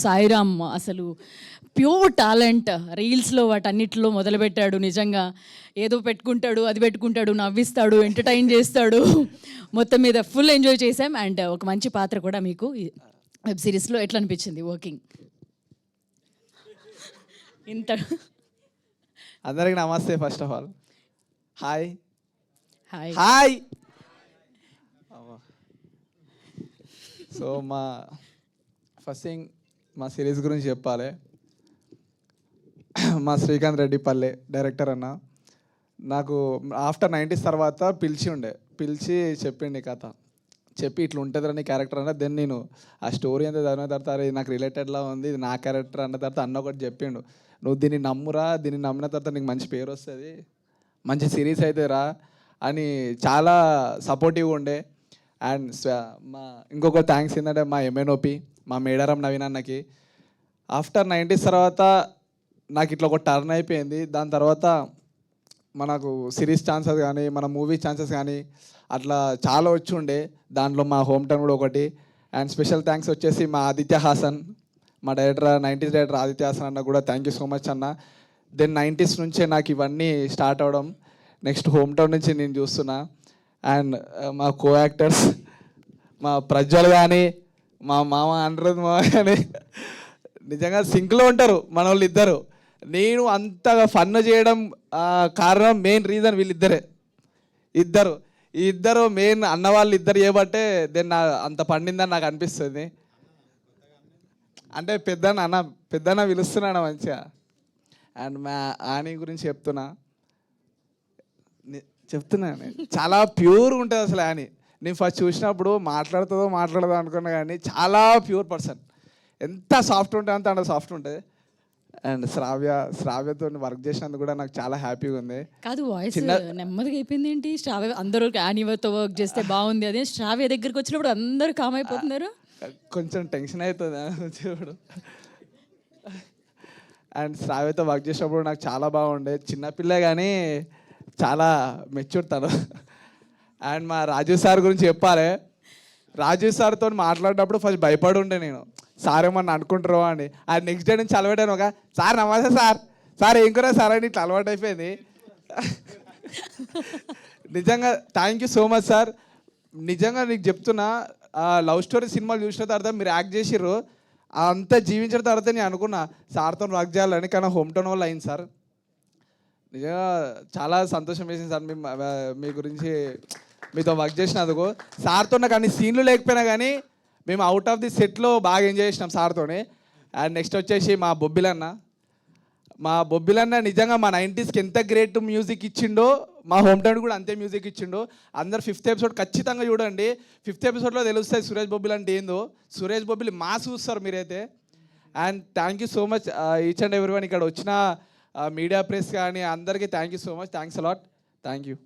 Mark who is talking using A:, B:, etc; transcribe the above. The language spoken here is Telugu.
A: సాయిరామ్ అసలు ప్యూర్ టాలెంట్. రీల్స్లో వాటన్నిటిలో మొదలుపెట్టాడు. నిజంగా ఏదో పెట్టుకుంటాడు, అది పెట్టుకుంటాడు, నవ్విస్తాడు, ఎంటర్టైన్ చేస్తాడు. మొత్తం మీద ఫుల్ ఎంజాయ్ చేశాం. అండ్ ఒక మంచి పాత్ర కూడా మీకు వెబ్ సిరీస్లో ఎట్లా అనిపించింది వర్కింగ్? ఇంత
B: అందరికి నమస్తే. First of all hi
A: hi.
B: Hi. So మా ఫస్ట్ థింగ్ మా సిరీస్ గురించి చెప్పాలి. మా శ్రీకాంత్ రెడ్డి పల్లె డైరెక్టర్ అన్న నాకు ఆఫ్టర్ 90s తర్వాత పిలిచి చెప్పిండి కథ, చెప్పి ఇట్లా ఉంటుందని క్యారెక్టర్ అన్న. దెన్ నేను ఆ స్టోరీ అంతా చదివిన తర్వాత అది నాకు రిలేటెడ్లా ఉంది, ఇది నా క్యారెక్టర్ అన్న తర్వాత అన్న ఒకటి చెప్పిండు, నువ్వు దీన్ని నమ్మురా, దీన్ని నమ్మిన తర్వాత నీకు మంచి పేరు వస్తుంది, మంచి సిరీస్ అయితే రా అని చాలా సపోర్టివ్గా ఉండే. అండ్ మా ఇంకొక థ్యాంక్స్ ఏంటంటే మా ఎంఎన్ఓపి మా మేడారం నవీన్ అన్నకి. ఆఫ్టర్ 90s తర్వాత నాకు ఇట్లా ఒక టర్న్ అయిపోయింది. దాని తర్వాత మనకు సిరీస్ ఛాన్సెస్ కానీ మన మూవీ ఛాన్సెస్ కానీ అట్లా చాలా వచ్చి ఉండే. దాంట్లో మా హోమ్ టౌన్ కూడా ఒకటి. అండ్ స్పెషల్ థ్యాంక్స్ వచ్చేసి మా ఆదిత్య హాసన్, మా director 90s director Aditya Haasan అన్న కూడా థ్యాంక్ యూ సో మచ్ అన్న. దెన్ 90s నుంచే నాకు ఇవన్నీ స్టార్ట్ అవ్వడం. నెక్స్ట్ హోమ్ టౌన్ నుంచి నేను చూస్తున్నా. అండ్ మా కో యాక్టర్స్ మా ప్రజ్వల్ కానీ మా మామ అనురుద్ మామ కానీ నిజంగా సింక్లో ఉంటారు మన వాళ్ళు ఇద్దరు. నేను అంతగా ఫన్ చేయడం కారణం మెయిన్ రీజన్ వీళ్ళిద్దరే. ఈ ఇద్దరు మెయిన్ అన్నవాళ్ళు ఇద్దరు చేయబట్టే దెన్ అంత పండిందని నాకు అనిపిస్తుంది. అంటే పెద్దన్న పిలుస్తున్నాను మంచిగా. అండ్ మా ఆని గురించి చెప్తున్నా చాలా ప్యూర్గా ఉంటుంది అసలు ఆని. నేను ఫస్ట్ చూసినప్పుడు మాట్లాడదో అనుకున్నా, కానీ చాలా ప్యూర్ పర్సన్. ఎంత సాఫ్ట్ ఉంటుంది అంత సాఫ్ట్ ఉంటుంది. అండ్ శ్రావ్యతో వర్క్ చేసినందుకు కూడా నాకు చాలా హ్యాపీగా ఉంది.
A: కాదు, వాయిస్ నెమ్మదిగా అయిపోయింది ఏంటి? శ్రావ్య అందరూ యానీతో వర్క్ చేస్తే బాగుంది, అదే శ్రావ్య దగ్గరికి వచ్చినప్పుడు అందరూ కామ్ అయిపోతున్నారు.
B: కొంచెం టెన్షన్ అవుతుంది వచ్చేప్పుడు. అండ్ శ్రావ్యతో వర్క్ చేసినప్పుడు నాకు చాలా బాగుండే. చిన్నపిల్లే కానీ చాలా మెచ్యూర్ తను. అండ్ మా రాజీవ్ సార్ గురించి చెప్పాలి. రాజీవ్ సార్తో మాట్లాడినప్పుడు ఫస్ట్ భయపడి ఉండే నేను, సార్ ఏమన్నా అనుకుంటారో అని. అది నెక్స్ట్ డే నుంచి అలవాటాను. ఒక సార్ నమస్తే సార్ ఏం కూడా సార్ అని ఇట్లా అలవాటు అయిపోయింది. నిజంగా thank you so much sir. నిజంగా నీకు చెప్తున్నా, లవ్ స్టోరీ సినిమాలు చూసిన తర్వాత మీరు యాక్ట్ చేసిర్రు, అంతా జీవించిన తర్వాత నేను అనుకున్నా సార్తో వర్క్ చేయాలని, కానీ హోమ్ టౌన్ వల్ల అయింది సార్. నిజంగా చాలా సంతోషం వేసింది సార్ మీ గురించి మీతో వర్క్ చేసినందుకు. సార్తో నాకు అన్ని సీన్లు లేకపోయినా కానీ మేము అవుట్ ఆఫ్ ది సెట్లో బాగా ఎంజాయ్ చేసినాం సార్తోనే. అండ్ నెక్స్ట్ వచ్చేసి మా బొబ్బిలన్న నిజంగా మా 90sకి ఎంత గ్రేట్ మ్యూజిక్ ఇచ్చిండో మా హోమ్ టౌన్ కూడా అంతే మ్యూజిక్ ఇచ్చిండో. అందరు 5th ఎపిసోడ్ ఖచ్చితంగా చూడండి. 5th ఎపిసోడ్లో తెలుస్తుంది సురేష్ బొబ్బిలి అంటే ఏందో. సురేష్ బొబ్బిలి చూస్తారు మీరైతే. And thank you so much each and everyone. ఇక్కడ వచ్చిన మీడియా ప్రెస్ కానీ అందరికీ thank you so much. Thanks a lot. Thank you.